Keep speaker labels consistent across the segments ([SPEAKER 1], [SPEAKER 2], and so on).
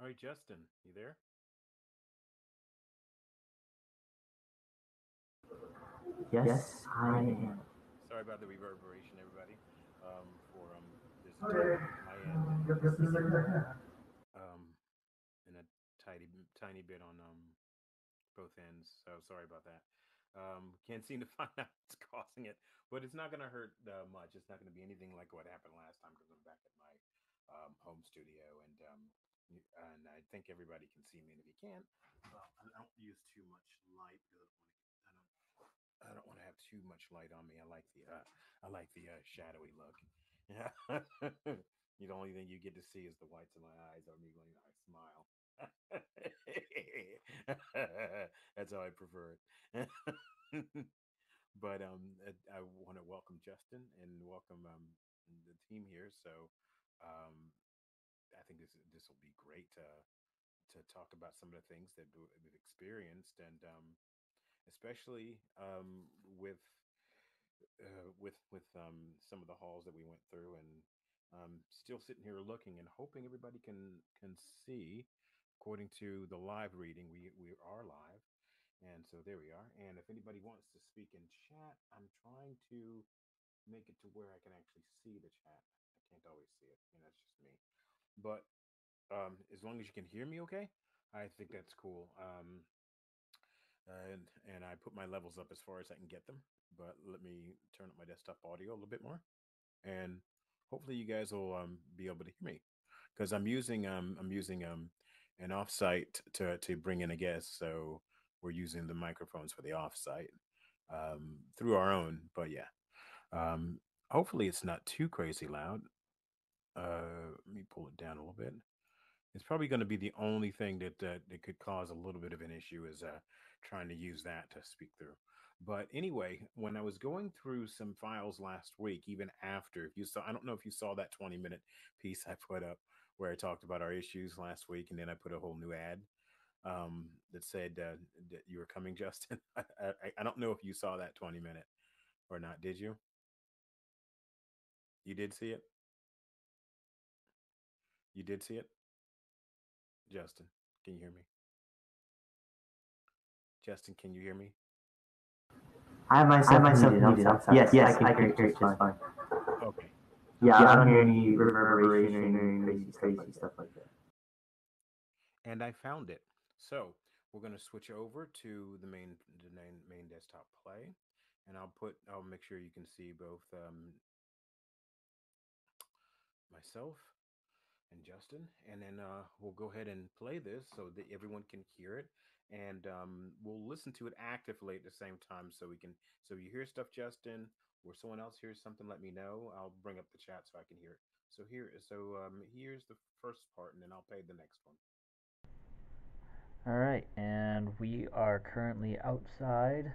[SPEAKER 1] All right, Justin, you there?
[SPEAKER 2] Yes, I am.
[SPEAKER 1] Sorry about the reverberation, everybody. For There's a delay on my end, um, and a tiny bit on both ends. So sorry about that. Can't seem to find out what's causing it, but it's not going to hurt much. It's not going to be anything like what happened last time because I'm back at my home studio, and I think everybody can see me. And if you can't, well, I don't use too much light because I don't want to have too much light on me. I like the shadowy look. Yeah. The only thing you get to see is the whites of my eyes or me when I smile. That's how I prefer it. But I want to welcome Justin and welcome the team here. So um, I think this will be great to talk about some of the things that we've experienced, and especially with some of the halls that we went through, and still sitting here looking and hoping everybody can see. According to the live reading, we are live, and so there we are. And if anybody wants to speak in chat, I'm trying to make it to where I can actually see the chat. I can't always see it, that's just me. But as long as you can hear me, okay, I think that's cool. And I put my levels up as far as I can get them. But let me turn up my desktop audio a little bit more, and hopefully you guys will be able to hear me because I'm using an offsite to bring in a guest, so we're using the microphones for the offsite through our own. But yeah, um, hopefully it's not too crazy loud. Let me pull it down a little bit. It's probably going to be the only thing that could cause a little bit of an issue is trying to use that to speak through. But anyway, when I was going through some files last week, even after, if you saw, I don't know if you saw that 20-minute piece I put up where I talked about our issues last week, and then I put a whole new ad that said that you were coming, Justin. I don't know if you saw that 20-minute or not. Did you? You did see it? You did see it? Justin, can you hear me? Justin, can you hear me?
[SPEAKER 2] I myself muted. Yes, I can hear it just fine.
[SPEAKER 1] Okay.
[SPEAKER 2] Yeah, I don't hear any reverberation or any crazy stuff like that.
[SPEAKER 1] And I found it. So we're going to switch over to the main desktop play, and I'll make sure you can see both myself and Justin, and then we'll go ahead and play this so that everyone can hear it, and we'll listen to it actively at the same time, so you hear stuff, Justin, or someone else hears something, let me know. I'll bring up the chat so I can hear it. Here's the first part, and then I'll play the next one.
[SPEAKER 3] All right, and we are currently outside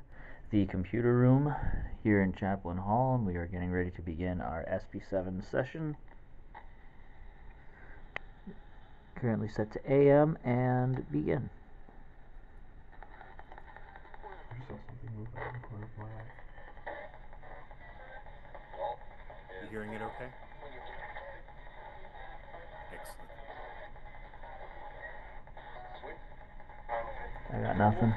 [SPEAKER 3] the computer room here in Chaplain Hall, and we are getting ready to begin our SP7 session. Currently set to AM and begin.
[SPEAKER 1] You hearing it okay? Excellent.
[SPEAKER 3] I got nothing.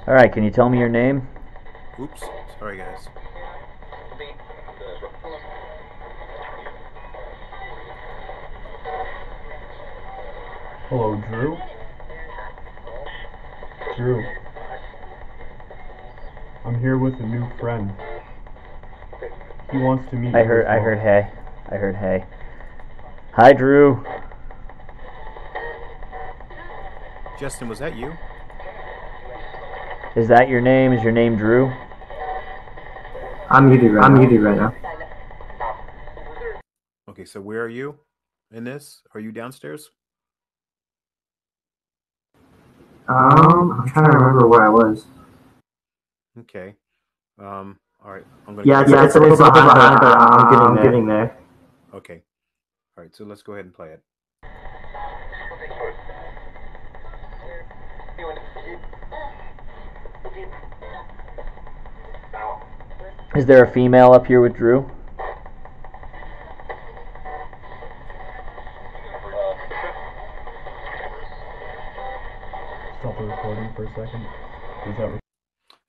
[SPEAKER 3] All right, can you tell me your name?
[SPEAKER 1] Oops, sorry guys.
[SPEAKER 4] Hello, Drew. Drew. I'm here with a new friend. He wants to meet you.
[SPEAKER 3] I heard hey. Hi, Drew.
[SPEAKER 1] Justin, was that you?
[SPEAKER 3] Is that your name? Is your name Drew?
[SPEAKER 2] I'm muted right now.
[SPEAKER 1] Okay, so where are you in this? Are you downstairs?
[SPEAKER 2] I'm trying to remember where I was.
[SPEAKER 1] Okay. All right.
[SPEAKER 2] It's a little bit behind, but I'm getting there.
[SPEAKER 1] Okay. All right. So let's go ahead and play it.
[SPEAKER 3] Is there a female up here with Drew?
[SPEAKER 4] Stop the recording for a second. Does that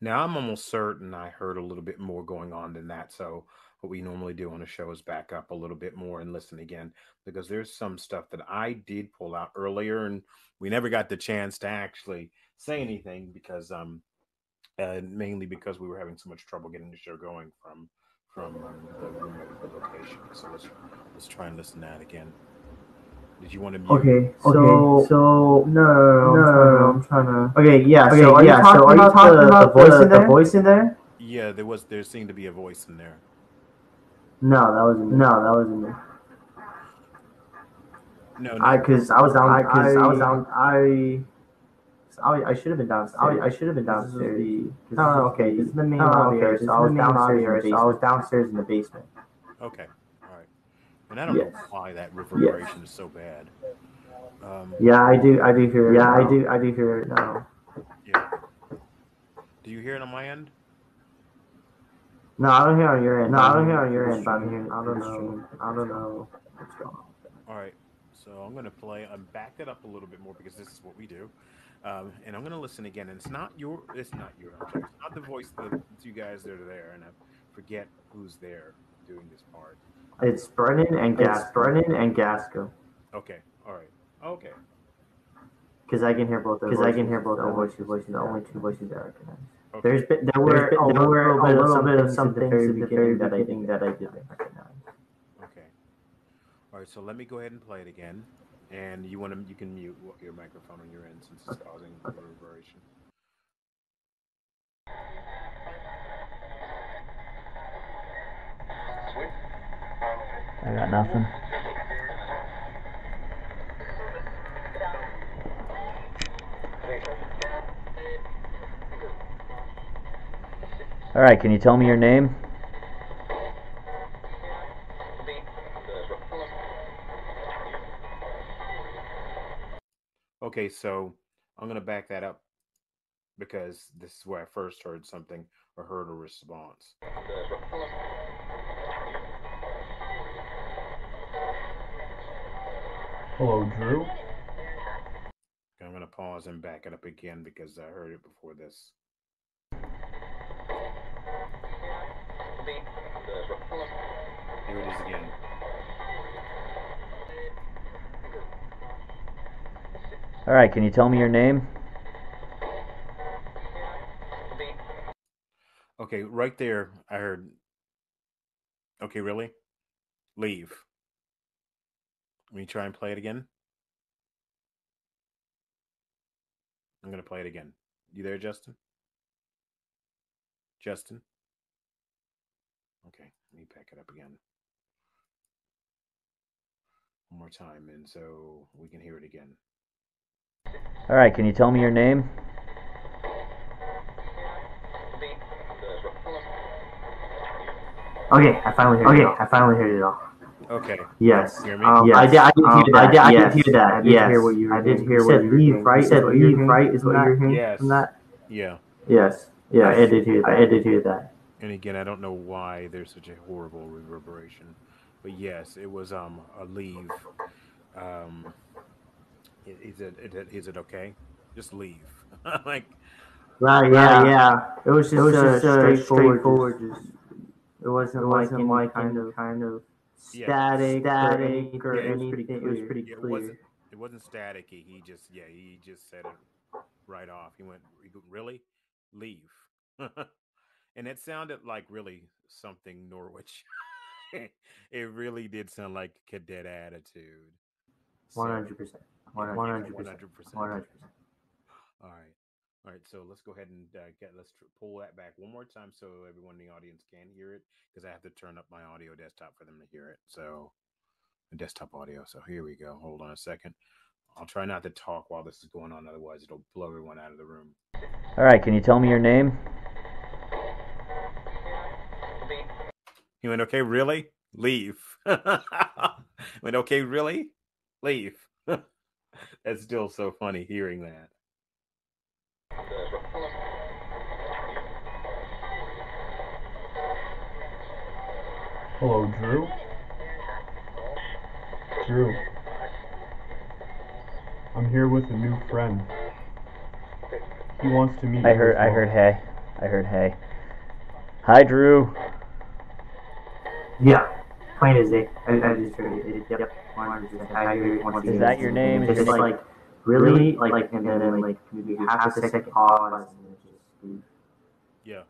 [SPEAKER 1] Now, I'm almost certain I heard a little bit more going on than that. So, what we normally do on a show is back up a little bit more and listen again, because there's some stuff that I did pull out earlier, and we never got the chance to actually say anything because, mainly because we were having so much trouble getting the show going from the remote location. So let's try and listen to that again. Did you want to mute?
[SPEAKER 2] Okay, so no, I'm trying to. Okay, yeah. So are you talking about the voice in there?
[SPEAKER 1] Yeah, there seemed to be a voice in there.
[SPEAKER 2] No, that wasn't me.
[SPEAKER 1] No,
[SPEAKER 2] Because I was down. I should have been downstairs. No, okay. This is the main lobby. So I was downstairs in the basement.
[SPEAKER 1] Okay, all right. And I don't know why that reverberation is so bad.
[SPEAKER 2] Yeah, I do hear it. Yeah, I do hear it now.
[SPEAKER 1] Yeah. Do you hear it on my end?
[SPEAKER 2] No, I don't hear it on your end. But I'm hearing. I don't know what's going on.
[SPEAKER 1] All right. So I'm going to play. I'm back it up a little bit more because this is what we do. And I'm going to listen again. And it's not the voice of you guys that are there. And I forget who's there doing this part.
[SPEAKER 2] It's Brennan and Gasco.
[SPEAKER 1] Okay. All right. Okay.
[SPEAKER 2] Because I can hear both. Voices, the only two voices that I recognize. Okay. There were a little bit of something at the very beginning that I didn't recognize.
[SPEAKER 1] Okay. All right. So let me go ahead and play it again. And you can mute your microphone on your end since it's causing reverberation.
[SPEAKER 3] I got nothing. All right, can you tell me your name?
[SPEAKER 1] Okay, so I'm going to back that up because this is where I first heard something or heard a response.
[SPEAKER 4] Hello, Drew?
[SPEAKER 1] I'm going to pause and back it up again because I heard it before this. Here it is again.
[SPEAKER 3] All right, can you tell me your name?
[SPEAKER 1] Okay, right there, I heard, okay, really? Leave. Let me try and play it again. I'm going to play it again. You there, Justin? Justin? Okay, let me back it up again. One more time, and so we can hear it again.
[SPEAKER 3] All right, can you tell me your name?
[SPEAKER 2] Okay, I finally heard it all.
[SPEAKER 1] Okay.
[SPEAKER 2] Yes.
[SPEAKER 1] You hear me?
[SPEAKER 2] Yes. I did hear that. Yes. I did hear what you
[SPEAKER 1] leave,
[SPEAKER 2] right? You said leave, right? Is what you're hearing
[SPEAKER 1] yes.
[SPEAKER 2] from that?
[SPEAKER 1] Yeah.
[SPEAKER 2] Yes. Yeah, I did hear that.
[SPEAKER 1] And again, I don't know why there's such a horrible reverberation, but yes, it was a leave. Is it okay? Just leave. Like.
[SPEAKER 2] Right. Yeah. It was just straightforward. It wasn't like any kind of static or anything. It was pretty clear.
[SPEAKER 1] It wasn't staticky. He just said it right off. He went, really? Leave. And it sounded like really something Norwich. It really did sound like cadet attitude.
[SPEAKER 2] 100%. 100%.
[SPEAKER 1] All right. So let's go ahead and pull that back one more time so everyone in the audience can hear it, because I have to turn up my audio desktop for them to hear it. So the desktop audio. So here we go. Hold on a second. I'll try not to talk while this is going on. Otherwise, it'll blow everyone out of the room.
[SPEAKER 3] All right. Can you tell me your name?
[SPEAKER 1] He went, okay, really? Leave. Went, okay, really? Leave. That's still so funny hearing that.
[SPEAKER 4] Hello, Drew? Drew. I'm here with a new friend. He wants to meet
[SPEAKER 3] I heard hey. I heard hey. Hi, Drew.
[SPEAKER 2] Yeah, plain as day. I just heard it. Yep. I hear it once
[SPEAKER 3] Is that your name?
[SPEAKER 2] It's just like really like and then like maybe half a second pause and then just leave.
[SPEAKER 1] Yeah.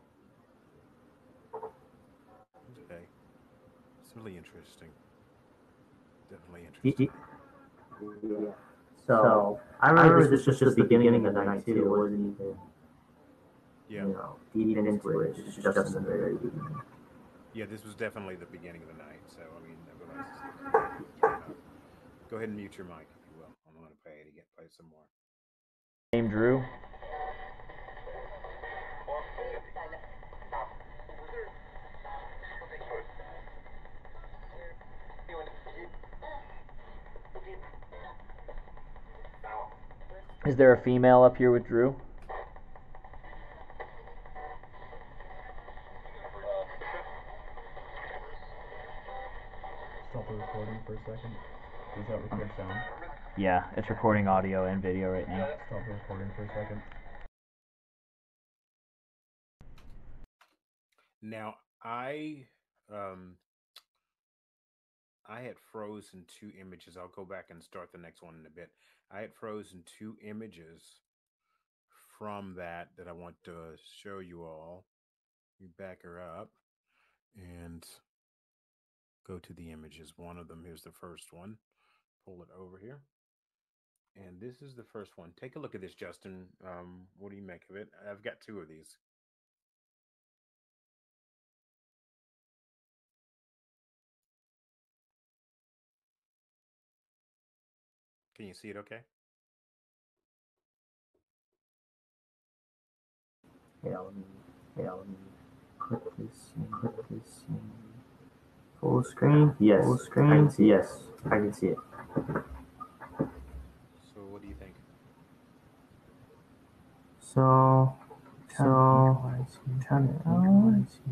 [SPEAKER 1] Okay. It's really interesting. Definitely interesting.
[SPEAKER 2] Yeah. So I remember this was just the beginning of the night too. It wasn't even deep into it. It was just in the very beginning.
[SPEAKER 1] Yeah, this was definitely the beginning of the night. So I mean, I realize it's turn up. Go ahead and mute your mic if you will. I'm going to play some more.
[SPEAKER 3] Name Drew. Is there a female up here with Drew?
[SPEAKER 4] Stop the recording for a second. Does that record sound?
[SPEAKER 3] Yeah, it's recording audio and video right now.
[SPEAKER 4] Stop the recording for a second.
[SPEAKER 1] Now I had frozen two images. I'll go back and start the next one in a bit. I had frozen two images from that I want to show you all. You back her up and go to the images. One of them, here's the first one. Pull it over here. And this is the first one. Take a look at this, Justin. What do you make of it? I've got two of these. Can you see it okay?
[SPEAKER 2] Yeah, let me click this full screen. Yes. Full screen. Yes, I can see it.
[SPEAKER 1] So what do you think?
[SPEAKER 2] So turn it on. Let's see if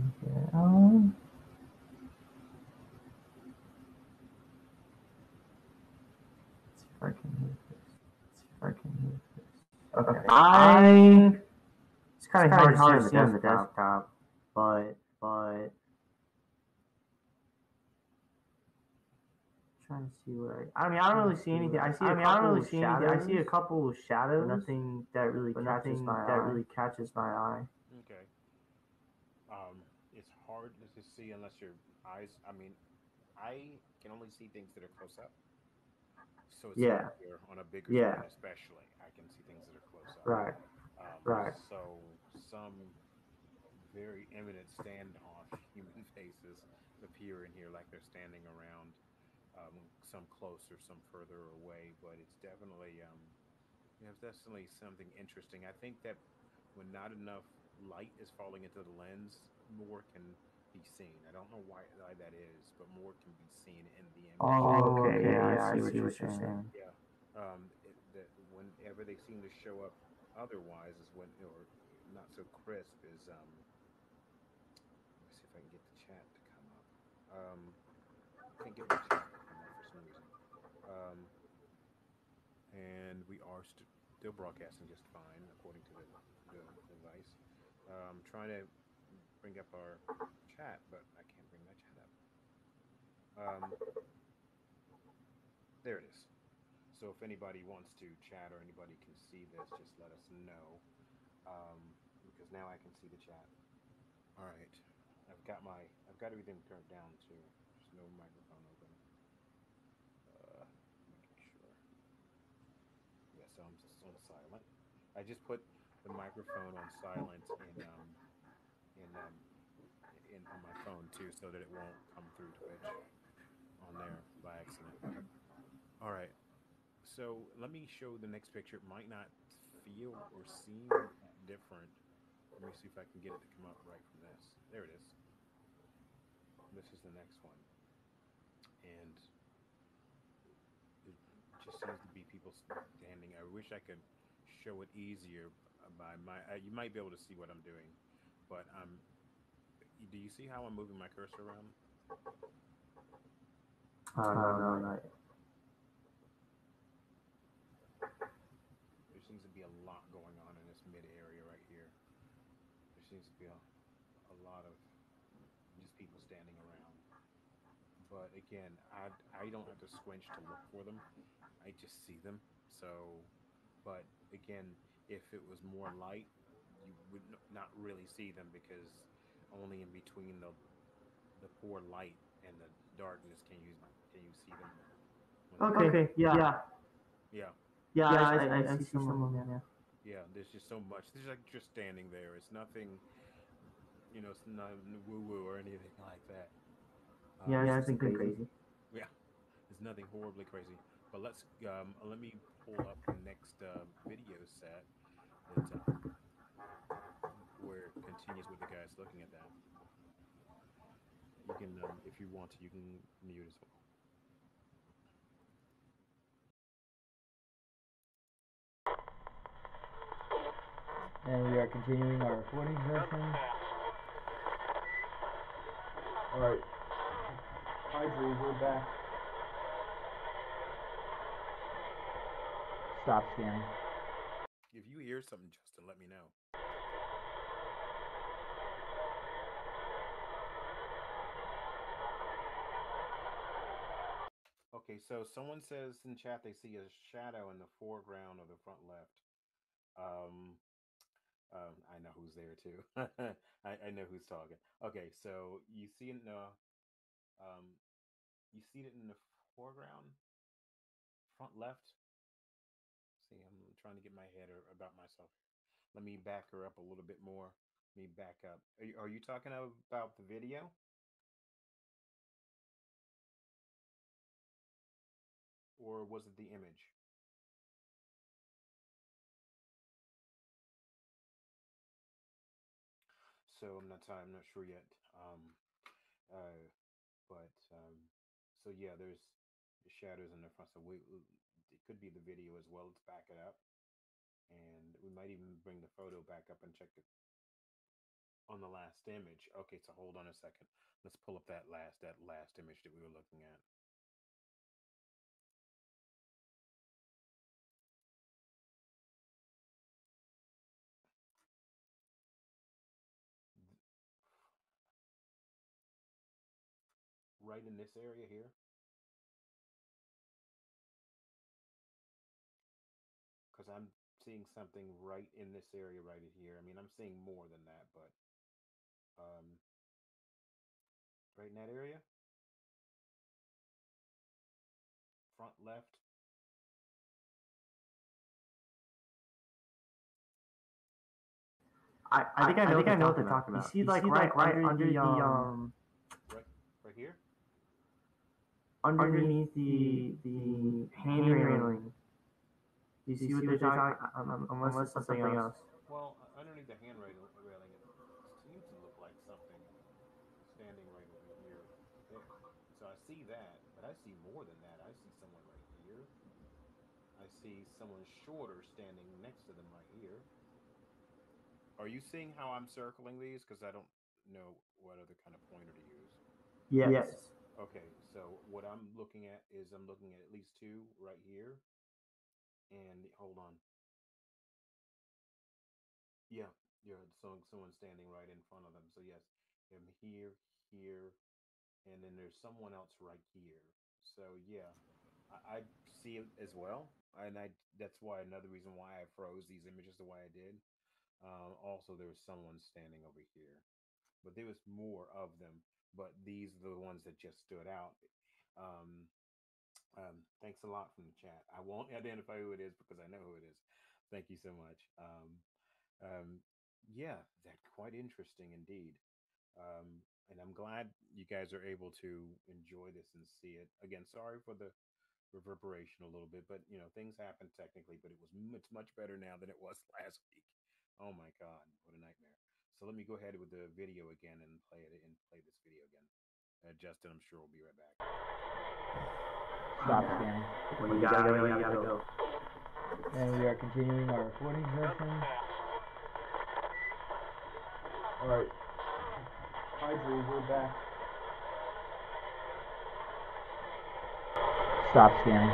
[SPEAKER 2] I can move this. Okay. It's kind of hard to see on the desktop, but trying to see where I mean, I don't really see anything. I see a couple of shadows, but nothing that really catches my eye.
[SPEAKER 1] Okay. It's hard to see unless your eyes. I mean, I can only see things that are close up. So it's easier on a bigger screen, especially. I can see things that are close up.
[SPEAKER 2] Right.
[SPEAKER 1] So some very eminent standoff human faces appear in here like they're standing around, some closer, some further away. But it's definitely something interesting. I think that when not enough light is falling into the lens, more can be seen. I don't know why that is, but more can be seen in the image.
[SPEAKER 2] Oh, okay. Yeah, I see what you're saying.
[SPEAKER 1] Yeah. Whenever they seem to show up otherwise is when, or not so crisp is, let me see if I can get the chat to come up. Can't get my chat to come up for some reason. And we are still broadcasting just fine according to the device. Trying to bring up our chat, but I can't bring my chat up. There it is. So if anybody wants to chat or anybody can see this, just let us know, because now I can see the chat. All right, I've got everything turned down too. There's no microphone open. Making sure. Yeah, so I'm just on silent. I just put the microphone on silent on my phone too, so that it won't come through Twitch on there by accident. All right. So let me show the next picture. It might not feel or seem that different. Let me see if I can get it to come up right from this. There it is. This is the next one. And it just seems to be people standing. I wish I could show it easier by you might be able to see what I'm doing, but do you see how I'm moving my cursor around?
[SPEAKER 2] No, not yet.
[SPEAKER 1] There seems to be a lot going on in this mid area right here. There seems to be a lot of just people standing around. But again, I don't have to squinch to look for them. I just see them. So, but again, if it was more light, you would not really see them because only in between the poor light and the darkness can you see them.
[SPEAKER 2] Okay. Yeah.
[SPEAKER 1] Yeah.
[SPEAKER 2] Yeah. I see some of them. Yeah.
[SPEAKER 1] Yeah. There's just so much. There's like just standing there. It's nothing. It's not woo woo or anything like that.
[SPEAKER 2] Yeah. It's nothing crazy.
[SPEAKER 1] Yeah. It's nothing horribly crazy. But let me pull up the next video set that where it continues with the guys looking at that. You can, if you want to, you can mute as well.
[SPEAKER 3] And we are continuing our recording session.
[SPEAKER 4] Alright. Hi, Drew, we're back.
[SPEAKER 3] Stop scanning.
[SPEAKER 1] If you hear something, Justin, let me know. Okay, so someone says in chat they see a shadow in the foreground of the front left. I know who's there too. I know who's talking. Okay, so you see it in the you see it in the foreground, front left. See, I'm trying to get my head about myself. Let me back her up a little bit more. Let me back up. Are you talking about the video? Or was it the image? So I'm not sure yet. Uh, but so yeah, there's the shadows in the front. So it could be the video as well. Let's back it up, and we might even bring the photo back up and check it on the last image. Okay, so hold on a second. Let's pull up that last image that we were looking at. Right in this area here. Because I'm seeing something right in this area right here. I mean, I'm seeing more than that, but right in that area, front left.
[SPEAKER 2] I think I know what they're talking about. You see, like right under the
[SPEAKER 1] right here,
[SPEAKER 2] underneath the hand railing. You see what they're talking? Unless it's something else.
[SPEAKER 1] Well, underneath the hand railing, it seems to look like something standing right over here. There. So I see that, but I see more than that. I see someone right here. I see someone shorter standing next to them right here. Are you seeing how I'm circling these? Because I don't know what other kind of pointer to use.
[SPEAKER 2] Yes.
[SPEAKER 1] Okay, so what I'm looking at is I'm looking at least two right here. And hold on. Yeah, someone standing right in front of them. So yes, I'm here, and then there's someone else right here. So yeah, I see it as well, and that's why another reason why I froze these images the way I did. Also, there was someone standing over here, but there was more of them. But these are the ones that just stood out. Um, Thanks a lot from the chat. I won't identify who it is because I know who it is. Thank you so much. Yeah, that's quite interesting indeed. And I'm glad you guys are able to enjoy this and see it. Again, sorry for the reverberation a little bit, but things happen technically, but it was much better now than it was last week. Oh my God, what a nightmare. So let me go ahead with the video again and play this video again. Justin, I'm sure we'll be right back.
[SPEAKER 3] Stop scanning.
[SPEAKER 2] When you gotta go.
[SPEAKER 3] And we are continuing our recording session.
[SPEAKER 4] Alright. Hi, Drew, we're back.
[SPEAKER 3] Stop scanning.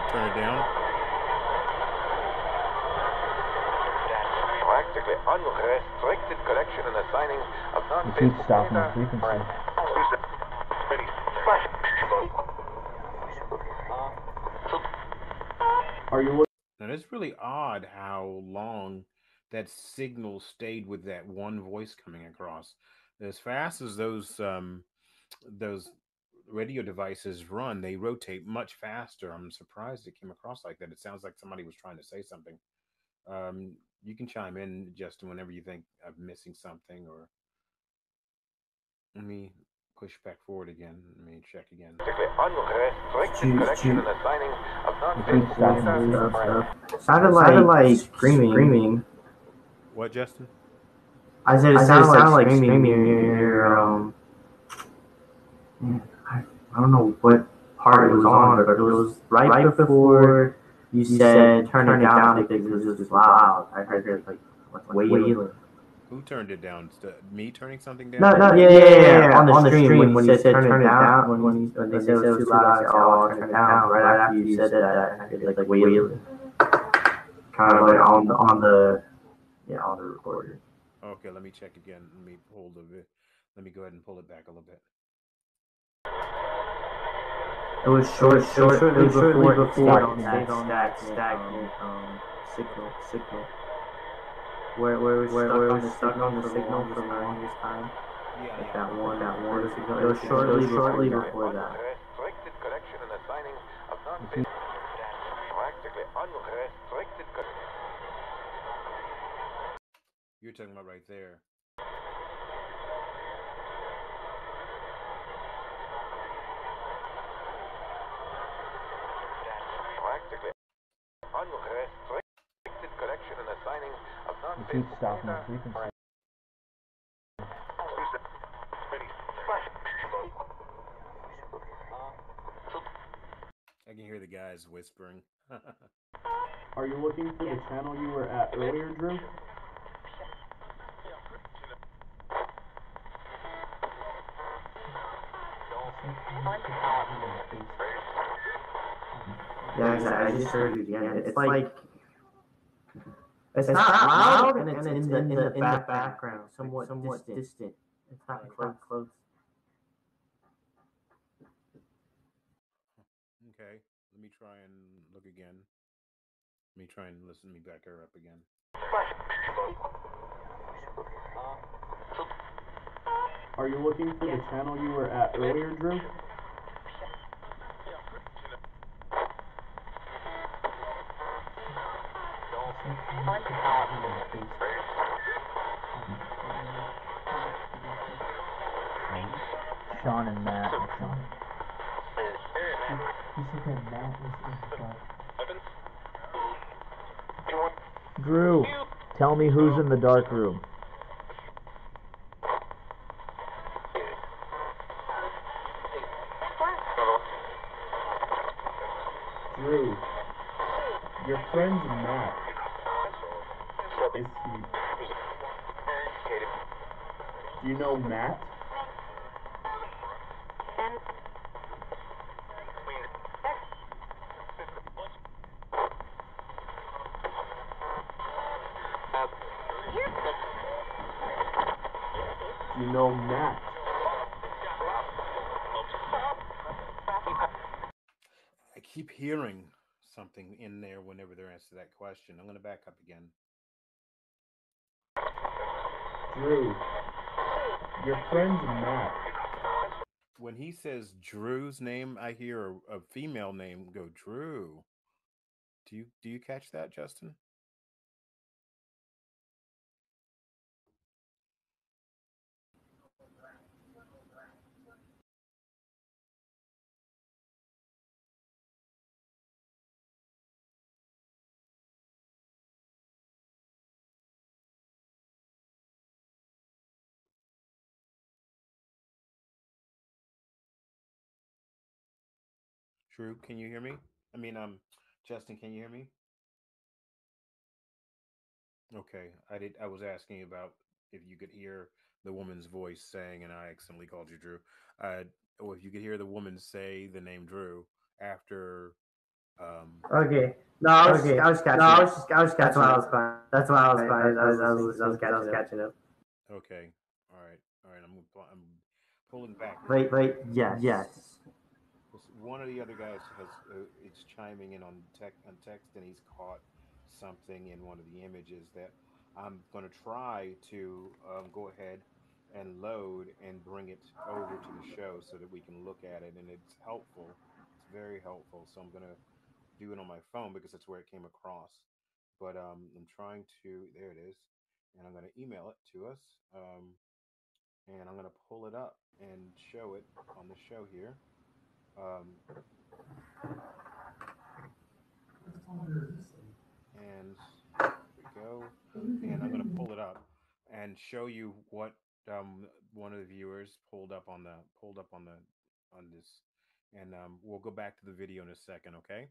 [SPEAKER 1] Turn it down.
[SPEAKER 5] Practically unrestricted collection and assigning of
[SPEAKER 3] It
[SPEAKER 5] non-basic
[SPEAKER 3] keeps stopping the
[SPEAKER 5] data.
[SPEAKER 3] frequency.
[SPEAKER 4] Are you looking?
[SPEAKER 1] Now, it's really odd how long that signal stayed with that one voice coming across. As fast as those radio devices run, they rotate much faster. I'm surprised it came across like that. It sounds like somebody was trying to say something. You can chime in, Justin, whenever you think I'm missing something, or let me push back forward again. Let me check again.
[SPEAKER 5] Practically unrestricted collection and assigning of
[SPEAKER 2] It
[SPEAKER 5] non-basic
[SPEAKER 2] keeps stopping
[SPEAKER 5] data.
[SPEAKER 2] stuff. Sounded like screaming.
[SPEAKER 1] What, Justin?
[SPEAKER 2] I said it sounded like screaming near I don't know what part it was on, but it was right before you said turn it down because it was just loud. I heard it like wailing.
[SPEAKER 1] Who turned it down? Me turning something down?
[SPEAKER 2] No, yeah. On the stream when you said turn it down, when they said it was too loud, I said, "Oh, I'll turn it down." Right after you said that, I heard it like wailing, kind of like on the recorder.
[SPEAKER 1] Okay, let me check again. Let me hold the. Let me go ahead and pull it back a little bit.
[SPEAKER 2] It was shortly before it stayed on that stagnant signal. Where it was stuck on the signal for the longest time. Like that one signal. It was shortly before that.
[SPEAKER 5] Unrestricted collection and assigning of non-basic practically unrestricted collection.
[SPEAKER 1] You're talking about right there.
[SPEAKER 5] Practically unrestricted collection and assigning of
[SPEAKER 3] It
[SPEAKER 5] non-basic
[SPEAKER 3] keeps stopping the
[SPEAKER 5] data.
[SPEAKER 3] frequency.
[SPEAKER 1] I can hear the guys whispering.
[SPEAKER 4] Are you looking for the channel you were at earlier, Drew?
[SPEAKER 2] Yeah, I just heard it again. It's like it's not loud, and it's in the background, somewhat distant. It's not close.
[SPEAKER 1] Okay, let me try and look again. Let me try and listen me back her up again.
[SPEAKER 4] Are you looking for the channel you were at earlier, Drew?
[SPEAKER 3] Sean and Matt. Drew, tell me who's in the dark room.
[SPEAKER 4] Drew, your friend Matt. Is he? Do you know Matt? Do you know Matt?
[SPEAKER 1] I keep hearing something in there whenever they answer that question. I'm going to back up again.
[SPEAKER 4] Drew, your friend Matt.
[SPEAKER 1] When he says Drew's name, I hear a female name go Drew. Do you catch that, Justin? Drew, can you hear me? I mean, Justin, can you hear me? Okay, I was asking about if you could hear the woman's voice saying, and I accidentally called you Drew, uh, or if you could hear the woman say the name Drew after,
[SPEAKER 2] Okay. No, I was catching up. I was
[SPEAKER 1] okay,
[SPEAKER 2] catching up. That's why I was fine. I was catching up.
[SPEAKER 1] okay, all right, I'm pulling back here.
[SPEAKER 2] Wait, yes.
[SPEAKER 1] One of the other guys has is chiming in on text, and he's caught something in one of the images that I'm going to try to go ahead and load and bring it over to the show so that we can look at it, and it's helpful. It's very helpful. So I'm going to do it on my phone because that's where it came across. But I'm trying to. There it is, and I'm going to email it to us, and I'm going to pull it up and show it on the show here. Um, and there we go. And I'm going to pull it up and show you what one of the viewers pulled up on this, and we'll go back to the video in a second. Okay.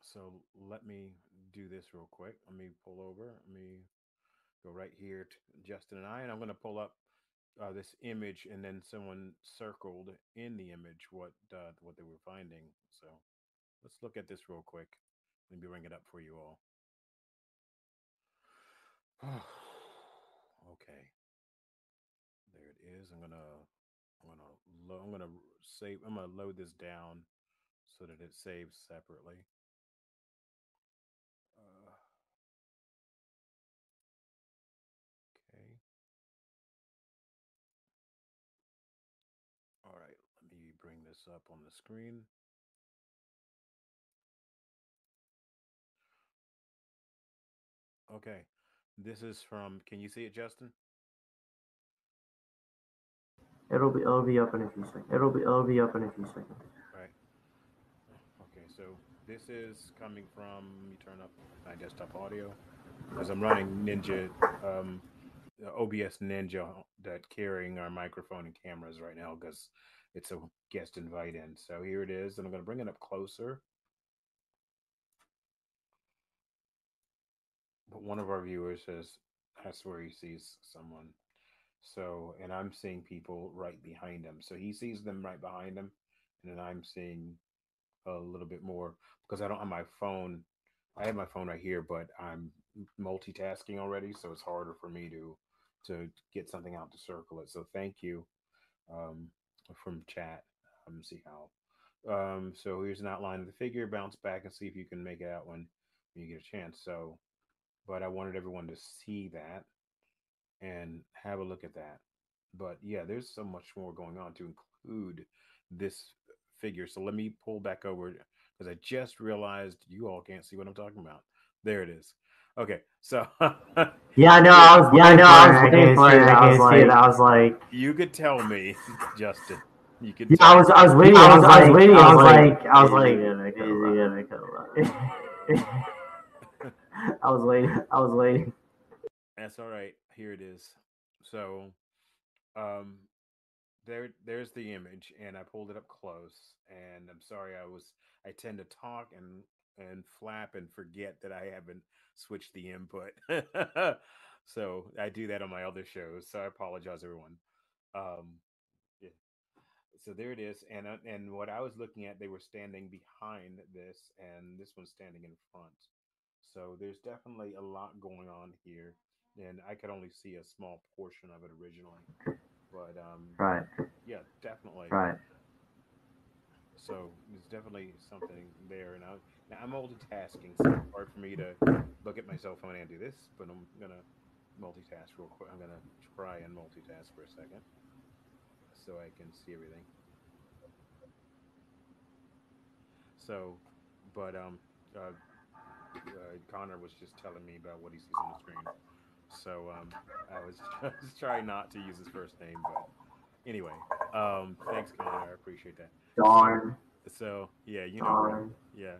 [SPEAKER 1] So let me do this real quick. Let me pull over. Let me go right here to Justin and I, and I'm going to pull up this image, and then someone circled in the image what they were finding. So let's look at this real quick. Let me bring it up for you all. Okay, there it is. I'm gonna save. I'm gonna load this down so that it saves separately. Uh, okay. All right. Let me bring this up on the screen. Okay. This is from. Can you see it, Justin?
[SPEAKER 2] It'll be up in a few seconds. It'll be up in a few seconds.
[SPEAKER 1] Right. Okay. So this is coming from. Let me turn up my desktop audio because I'm running Ninja. OBS Ninja that carrying our microphone and cameras right now because it's a guest invite in. So here it is, and I'm going to bring it up closer. But one of our viewers says that's where he sees someone. So, and I'm seeing people right behind him. So he sees them right behind him, and then I'm seeing a little bit more because I don't have my phone. I have my phone right here, but I'm multitasking already, so it's harder for me to get something out to circle it. So thank you um, from chat. See how. So here's an outline of the figure. Bounce back and see if you can make it out when you get a chance. So, but I wanted everyone to see that and have a look at that. But yeah, there's so much more going on to include this figure. So let me pull back over because I just realized you all can't see what I'm talking about. There it is. Okay, so
[SPEAKER 2] Yeah, no, I was looking for it. I was like,
[SPEAKER 1] you could tell me, Justin. You could
[SPEAKER 2] yeah,
[SPEAKER 1] tell me.
[SPEAKER 2] I was waiting. I was waiting. I was like, I was waiting. I was waiting.
[SPEAKER 1] That's all right. Here it is. So, um, there's the image, and I pulled it up close. And I'm sorry, I tend to talk and flap and forget that I haven't switched the input. So I do that on my other shows. So I apologize, everyone. Um, yeah. So there it is, and what I was looking at, they were standing behind this, and this one's standing in front. So there's definitely a lot going on here, and I could only see a small portion of it originally, but
[SPEAKER 2] Right.
[SPEAKER 1] yeah, definitely.
[SPEAKER 2] Right.
[SPEAKER 1] So there's definitely something there, and now I'm multitasking, so it's hard for me to look at my cell phone and do this, but I'm gonna multitask real quick. I'm gonna try and multitask for a second so I can see everything. So, but Connor was just telling me about what he sees on the screen. So I was just trying not to use his first name, but anyway, thanks, Connor. I appreciate that. So,
[SPEAKER 2] Darn.
[SPEAKER 1] so yeah, you know, bro.
[SPEAKER 2] Darn.
[SPEAKER 1] Yeah.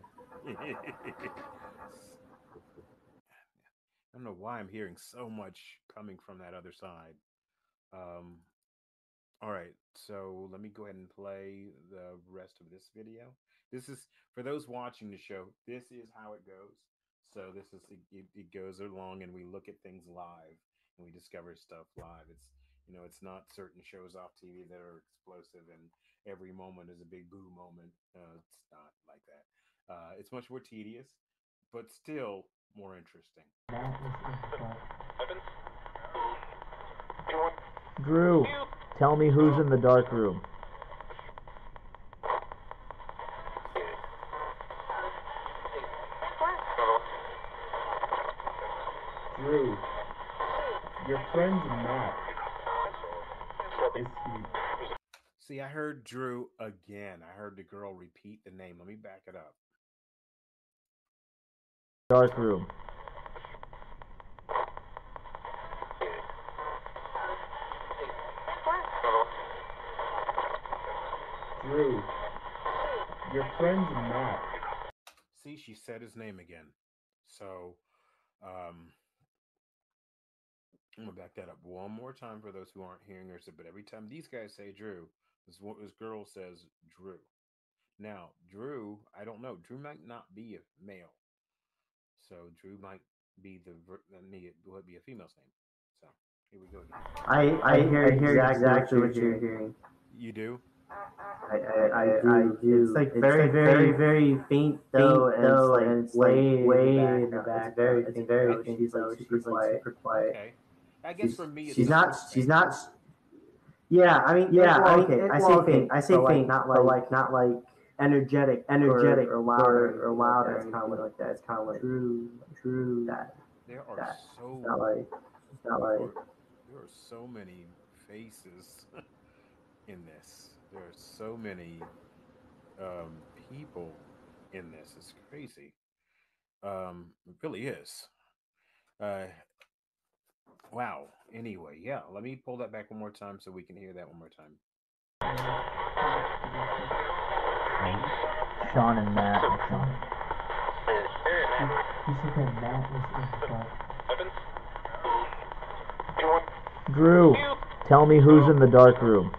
[SPEAKER 1] I don't know why I'm hearing so much coming from that other side. Um, all right, so let me go ahead and play the rest of this video. This is for those watching the show. This is how it goes. So this is it goes along, and we look at things live, and we discover stuff live. It's not certain shows off TV that are explosive, and every moment is a big boo moment. It's not like that. It's much more tedious, but still more interesting.
[SPEAKER 3] Drew, tell me who's in the dark room.
[SPEAKER 4] Drew, your friend Matt. Is he?
[SPEAKER 1] See, I heard Drew again. I heard the girl repeat the name. Let me back it up.
[SPEAKER 3] Dark room.
[SPEAKER 4] Drew, your friend Matt.
[SPEAKER 1] See, she said his name again. So, um, I'm gonna back that up one more time for those who aren't hearing her. But every time these guys say Drew, this girl says Drew. Now, Drew, I don't know. Drew might not be a male, so Drew might be would be a female's name. So here we go again.
[SPEAKER 2] I hear exactly what you're hearing.
[SPEAKER 1] You do?
[SPEAKER 2] I do. It's like very faint though, and it's like way in the back. It's very faint. She's like super quiet.
[SPEAKER 1] Okay. I guess for me,
[SPEAKER 2] she's not. Yeah, I mean, okay. I say faint, not like energetic or louder or louder. It's kind of like that. It's kind of like true. That
[SPEAKER 1] there are
[SPEAKER 2] that.
[SPEAKER 1] so
[SPEAKER 2] It's not like.
[SPEAKER 1] there are so many faces in this. There are so many people in this. It's crazy. It really is. Uh, wow. Anyway, yeah. Let me pull that back one more time so we can hear that one more time.
[SPEAKER 3] Sean and Matt.
[SPEAKER 4] He said that Matt was in.
[SPEAKER 3] Drew, tell me who's in the dark room.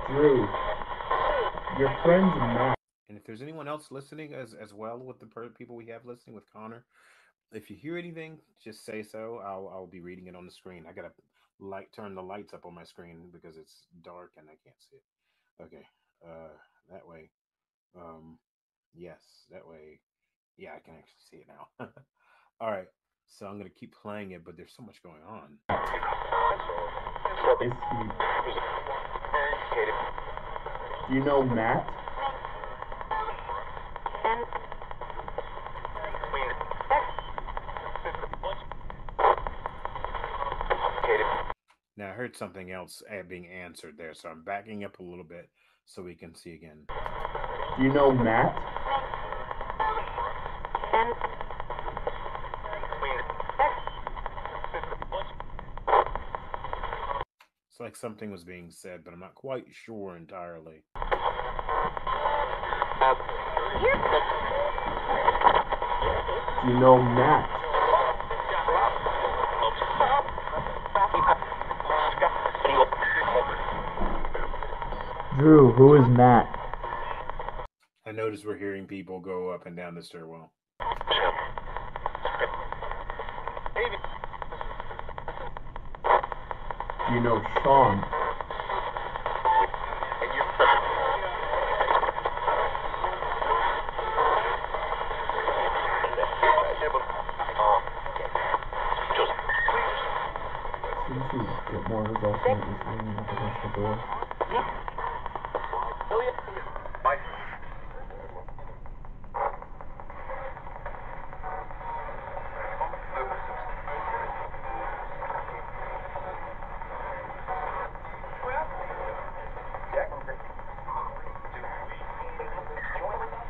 [SPEAKER 4] Drew, your friend Matt.
[SPEAKER 1] And if there's anyone else listening as well with the people we have listening with Connor, if you hear anything, just say so. I'll be reading it on the screen. I gotta turn the lights up on my screen because it's dark and I can't see it. Okay, that way. Yes, that way. Yeah, I can actually see it now. All right, so I'm gonna keep playing it, but there's so much going on.
[SPEAKER 4] Is he? Do you know Matt?
[SPEAKER 1] Now I heard something else being answered there, so I'm backing up a little bit so we can see again.
[SPEAKER 4] Do you know Matt?
[SPEAKER 1] It's like something was being said, but I'm not quite sure entirely.
[SPEAKER 4] Do you know Matt?
[SPEAKER 3] Drew, who is Matt?
[SPEAKER 1] I notice we're hearing people go up and down the stairwell.
[SPEAKER 4] Do you know Sean? Seems to get more results than just leaning up against the door.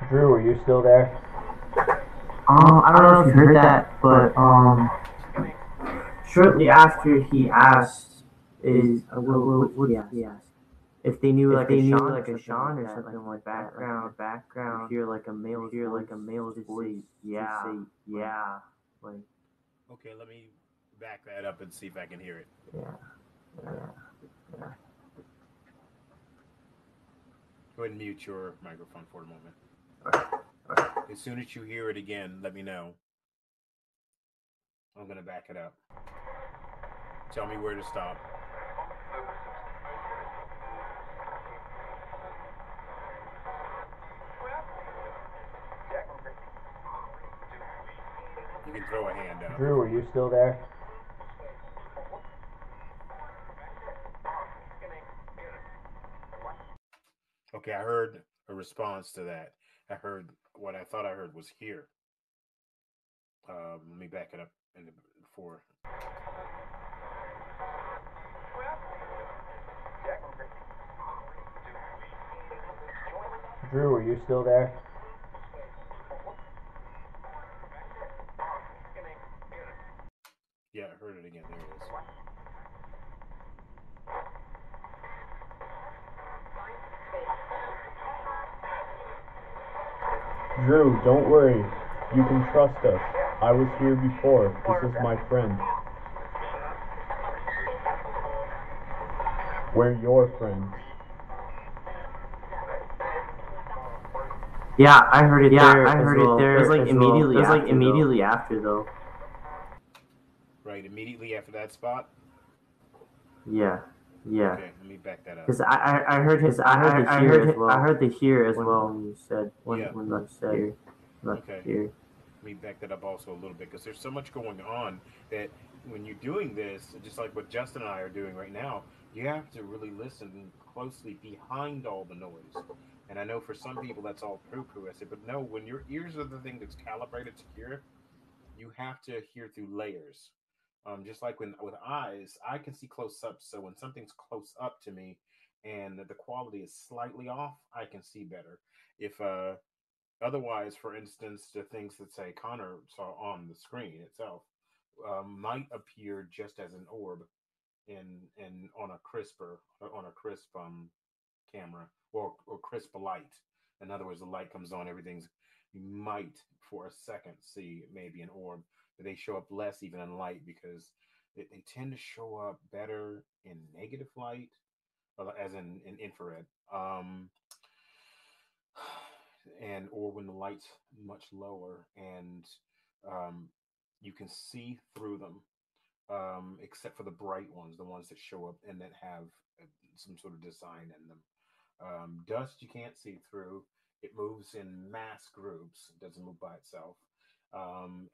[SPEAKER 3] Drew, are you still there?
[SPEAKER 2] I don't know if you heard that, but shortly after he asked, what did he ask? If they knew like a Sean or something like background, hear like a male's voice, yeah, like.
[SPEAKER 1] Okay, let me back that up and see if I can hear it.
[SPEAKER 2] Yeah.
[SPEAKER 1] Go ahead and mute your microphone for a moment.
[SPEAKER 2] Okay.
[SPEAKER 1] As soon as you hear it again, let me know. I'm going to back it up. Tell me where to stop. You can throw a hand up.
[SPEAKER 3] Drew, are you still there?
[SPEAKER 1] Okay, I heard a response to that. I heard what I thought I heard was here. Let me back it up for.
[SPEAKER 3] Drew, are you still there?
[SPEAKER 1] Yeah, I heard it again. There it is.
[SPEAKER 4] Drew, don't worry. You can trust us. I was here before. This is my friend. We're your friends.
[SPEAKER 2] Yeah, I heard it. Yeah, I heard it there. It was like immediately. It was like immediately after though.
[SPEAKER 1] Right, immediately after that spot.
[SPEAKER 2] Yeah. Yeah.
[SPEAKER 1] Okay, let me back that up.
[SPEAKER 2] Because I heard his I heard the here as well when you said when you said here.
[SPEAKER 1] Okay.
[SPEAKER 2] Here.
[SPEAKER 1] Let me back that up also a little bit because there's so much going on that when you're doing this, just like what Justin and I are doing right now, you have to really listen closely behind all the noise. And I know for some people that's all poo-poo. I said, but no, when your ears are the thing that's calibrated to hear, you have to hear through layers. Just like with eyes, I can see close up. So when something's close up to me and the quality is slightly off, I can see better. If otherwise, for instance, the things that say Connor saw on the screen itself might appear just as an orb in on a crisp camera or crisp light. In other words, the light comes on, everything's you might for a second see maybe an orb, but they show up less even in light because they tend to show up better in negative light, as in infrared. And or when the light's much lower and um, you can see through them, except for the bright ones, the ones that show up and that have some sort of design in them. Dust you can't see through. It moves in mass groups. It doesn't move by itself.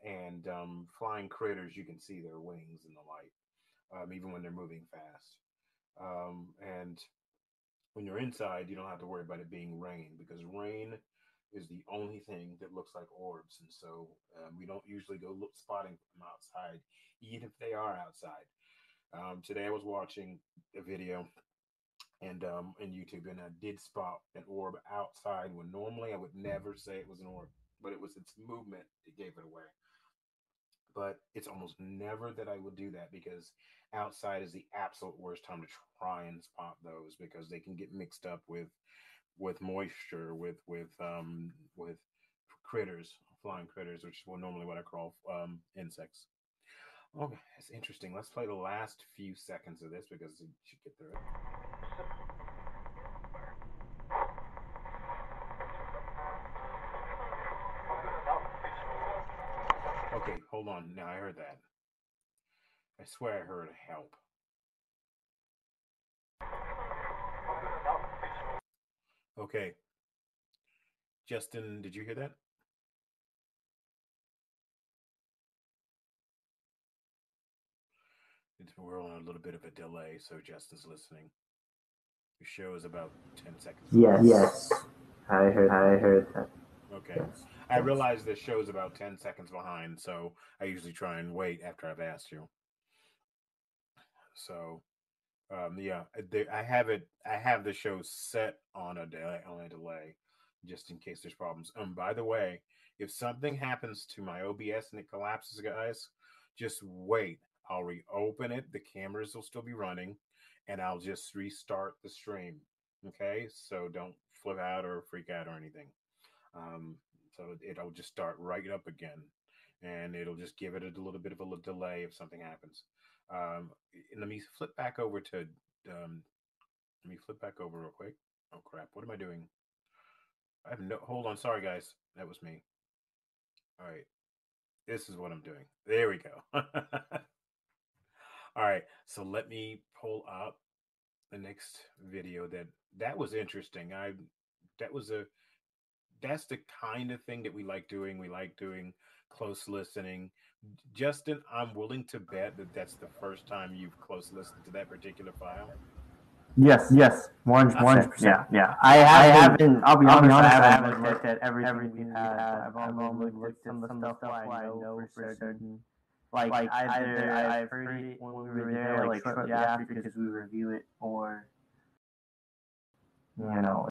[SPEAKER 1] And flying critters, you can see their wings in the light, even when they're moving fast. And when you're inside, you don't have to worry about it being rain because rain is the only thing that looks like orbs. And so we don't usually go spotting them outside, even if they are outside. Today I was watching a video and in YouTube, and I did spot an orb outside when normally I would never say it was an orb, but it was its movement that gave it away. But it's almost never that I would do that because outside is the absolute worst time to try and spot those because they can get mixed up with moisture, with critters, flying critters, which is normally what I call insects. Okay, that's interesting. Let's play the last few seconds of this because you should get through it. Okay, hold on. Now I heard that. I swear I heard a help. Okay. Justin, did you hear that? We're on a little bit of a delay, so Justin's listening. The show is about 10 seconds.
[SPEAKER 2] Yes. I heard that.
[SPEAKER 1] Okay.
[SPEAKER 2] Yes.
[SPEAKER 1] I realize the show's about 10 seconds behind, so I usually try and wait after I've asked you. So, yeah, I have it. I have the show set on a delay, just in case there's problems. By the way, if something happens to my OBS and it collapses, guys, just wait. I'll reopen it. The cameras will still be running, and I'll just restart the stream. Okay, so don't flip out or freak out or anything. So it'll just start right up again, and it'll just give it a little bit of a delay if something happens. And let me flip back over to let me flip back over real quick. Oh crap! What am I doing? I have no. Hold on. Sorry, guys. That was me. All right. This is what I'm doing. There we go. All right. So let me pull up the next video. That was interesting. That was a that's the kind of thing that we like doing. We like doing close listening. Justin, I'm willing to bet that that's the first time you've close listened to that particular file.
[SPEAKER 2] Yes, 100%. Yeah. I haven't. I'll be honest. I haven't looked at everything we had. I've only looked at some of the stuff I know for certain. Like either I've heard it when we were there, like shortly after, because we review it, or you know.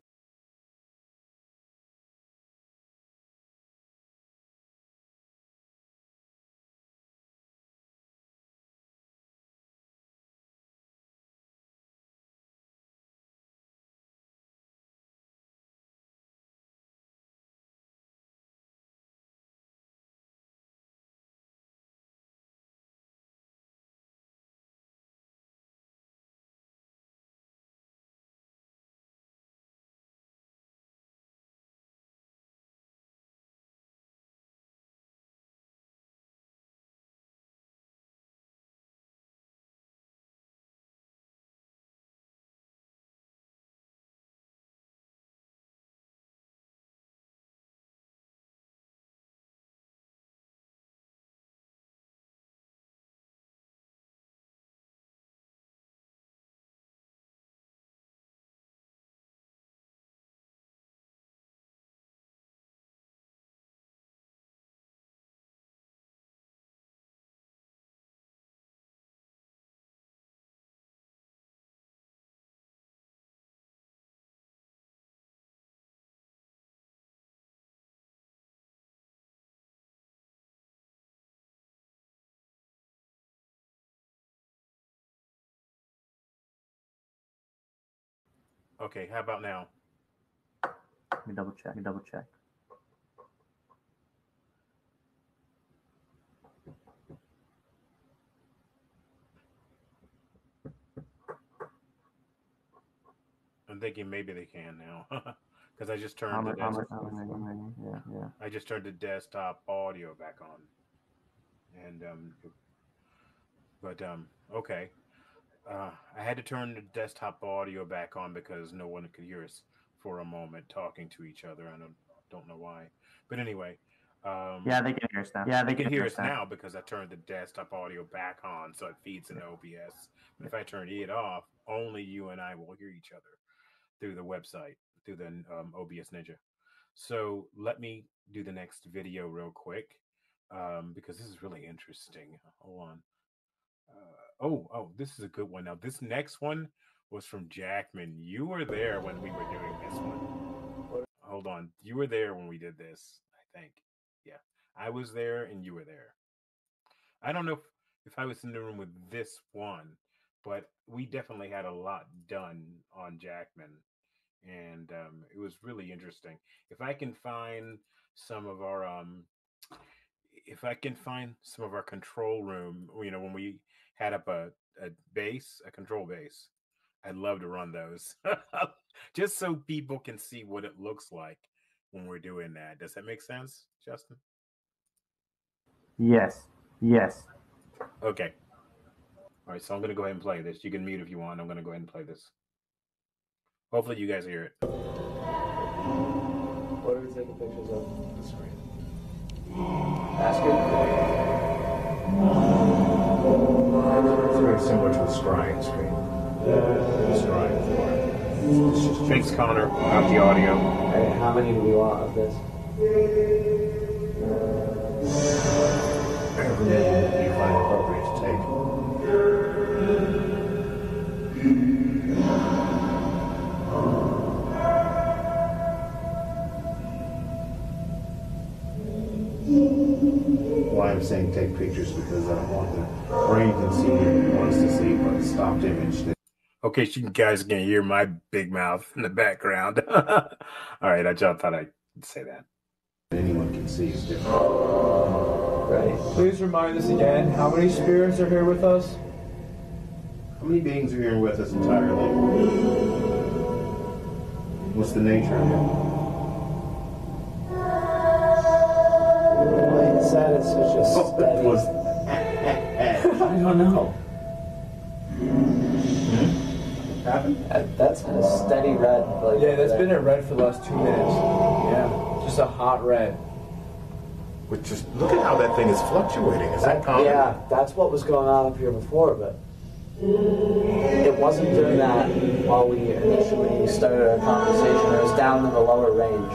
[SPEAKER 1] Okay, how about now?
[SPEAKER 2] Let me double check.
[SPEAKER 1] I'm thinking maybe they can now, because I just turned the
[SPEAKER 2] Yeah.
[SPEAKER 1] I just turned the desktop audio back on, and but okay. I had to turn the desktop audio back on because no one could hear us for a moment talking to each other. I don't know why, but anyway.
[SPEAKER 2] Yeah, they can hear us now.
[SPEAKER 1] They can hear us now because I turned the desktop audio back on, so it feeds in OBS. But if I turn it off, only you and I will hear each other through the website, through the OBS Ninja. So let me do the next video real quick, because this is really interesting. Hold on. This is a good one. Now, this next one was from Jackman. You were there when we were doing this one. Hold on. You were there when we did this, I think. Yeah. I was there and you were there. I don't know if I was in the room with this one, but we definitely had a lot done on Jackman. And it was really interesting. If I can find some of our control room, when we had up a control base, I'd love to run those just so people can see what it looks like when we're doing that. Does that make sense, Justin?
[SPEAKER 2] Yes.
[SPEAKER 1] Okay. All right, so I'm going to go ahead and play this. You can mute if you want. I'm going to go ahead and play this. Hopefully you guys hear it.
[SPEAKER 6] What are we taking pictures of?
[SPEAKER 1] The screen.
[SPEAKER 6] Ask it.
[SPEAKER 1] It's very similar to a scrying screen. Scrying floor. Thanks, Connor. Out the audio.
[SPEAKER 6] Hey, how many do we want of this?
[SPEAKER 1] However many you find appropriate to take. Why I'm saying take pictures, because I don't want the brain can see what it wants to see, but stopped image. Okay, so you guys can hear my big mouth in the background. All right, I just thought I'd say that. Anyone can see is different.
[SPEAKER 6] Right. Please remind us again, how many spirits are here with us?
[SPEAKER 1] How many beings are here with us entirely? What's the nature of it?
[SPEAKER 2] Like I said, it's just steady.
[SPEAKER 1] I don't know. Happened?
[SPEAKER 2] That's a steady red. Like,
[SPEAKER 6] Yeah, that's been at red for the last 2 minutes. Yeah, just a hot red.
[SPEAKER 1] But just look at how that thing is fluctuating. Is that common?
[SPEAKER 2] Yeah, that's what was going on up here before, but it wasn't doing that while we initially started our conversation. It was down in the lower range.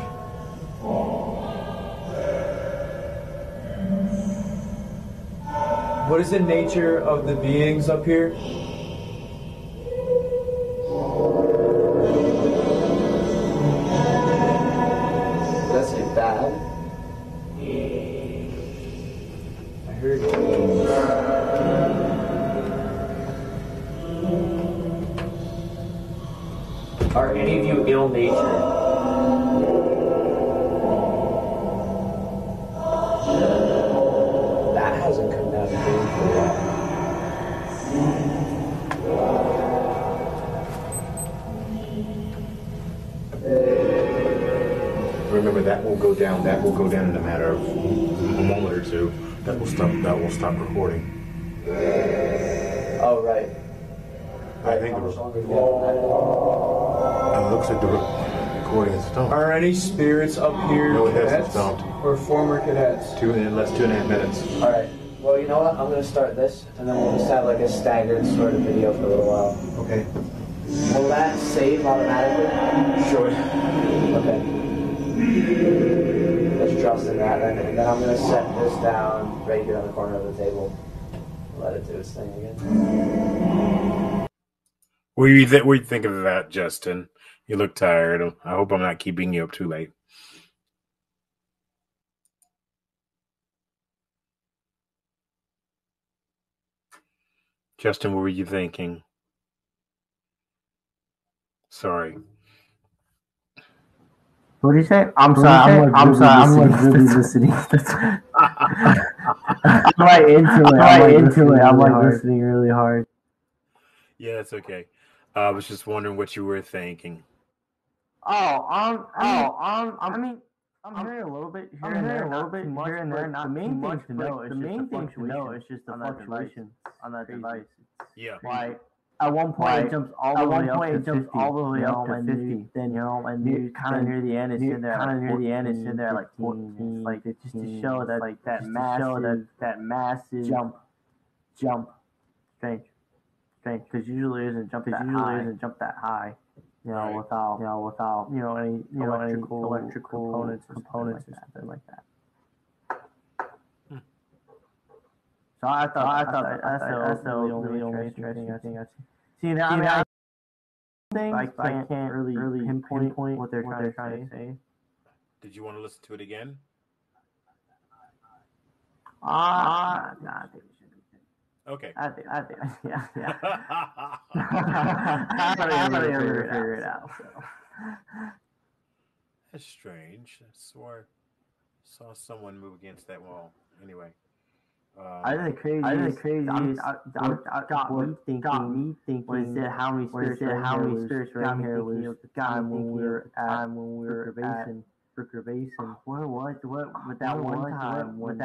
[SPEAKER 6] What is the nature of the beings up here?
[SPEAKER 2] That's it bad. I heard Are any of you ill-natured? That hasn't come down to game for a while.
[SPEAKER 1] Remember, that will go down. That will go down in a matter of a moment or two. That will stop. That will stop recording.
[SPEAKER 2] Oh, right.
[SPEAKER 1] I think
[SPEAKER 2] How
[SPEAKER 1] the
[SPEAKER 2] much longer do you have?
[SPEAKER 1] it looks like the recording is stopped.
[SPEAKER 6] Are any spirits up here
[SPEAKER 1] No, it hasn't
[SPEAKER 6] cadets
[SPEAKER 1] stopped.
[SPEAKER 6] or former cadets?
[SPEAKER 1] Less 2.5 minutes.
[SPEAKER 2] All right. Well, you know what? I'm going to start this, and then we'll just have like a staggered sort of video for a little while.
[SPEAKER 1] Okay.
[SPEAKER 2] Will that save automatically?
[SPEAKER 1] Sure.
[SPEAKER 2] Okay. Let's trust in that, and then I'm going to set this down right here on the corner of the table. Let it do its thing again.
[SPEAKER 1] What do you think of that, Justin? You look tired. I hope I'm not keeping you up too late. Justin, what were you thinking? Sorry.
[SPEAKER 3] What did you say? I'm sorry. I'm really listening. I'm right into it. I'm like listening really hard.
[SPEAKER 1] Yeah, that's okay. I was just wondering what you were thinking.
[SPEAKER 3] I'm hearing a little bit here and there, not too much. The main thing to know is just the fluctuation on that device.
[SPEAKER 1] Yeah.
[SPEAKER 3] Like at one point it jumps all the way up to 50. Then and kind of near the end it's in there like 14. Like it's just to show that like that massive jump. Strange. Because usually it isn't jump that high. Without any electrical components or something like that. So I thought that's the only interesting thing I've seen. I can't really pinpoint what they're trying to say.
[SPEAKER 1] Did you want to listen to it again?
[SPEAKER 3] Nah,
[SPEAKER 1] Okay.
[SPEAKER 3] I think, yeah. I haven't really figured it out. So.
[SPEAKER 1] That's strange. I swore I saw someone move against that wall. Anyway.
[SPEAKER 3] I think crazy got me thinking was that how many spirits were in here was the time when we were at Brooker Basin. What with that one time when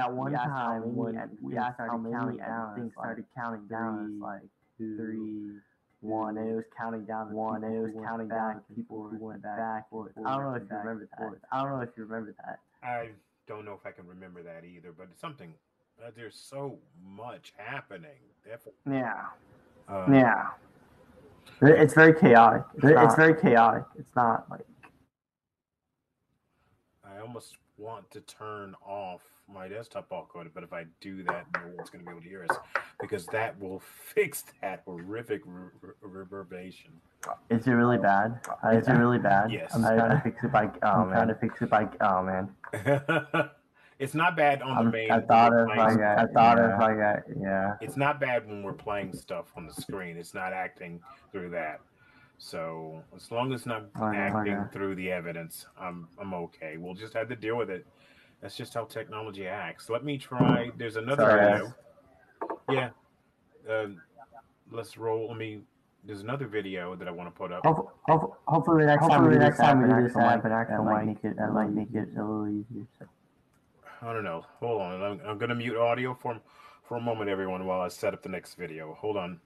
[SPEAKER 3] we asked how many and things started counting down, it's like 3, 1, and it was counting down people who went back. I don't know if you remember that.
[SPEAKER 1] I don't know if I can remember that either, but it's something. There's so much happening. Definitely.
[SPEAKER 3] Yeah. It's very chaotic. It's not like.
[SPEAKER 1] I almost want to turn off my desktop audio, but if I do that, no one's going to be able to hear us because that will fix that horrific reverberation.
[SPEAKER 3] Is it really bad?
[SPEAKER 1] Yes.
[SPEAKER 3] I'm trying to fix it by oh man.
[SPEAKER 1] It's not bad on the main.
[SPEAKER 3] Yeah.
[SPEAKER 1] It's not bad when we're playing stuff on the screen. It's not acting through that. So as long as it's not acting through the evidence, I'm okay. We'll just have to deal with it. That's just how technology acts. Let me try. There's another video. Yeah. Let's roll. Let me there's another video that I want to put up.
[SPEAKER 2] Hopefully next time we do this app, it might make it a little easier. So.
[SPEAKER 1] I don't know. Hold on. I'm going to mute audio for a moment, everyone, while I set up the next video. Hold on.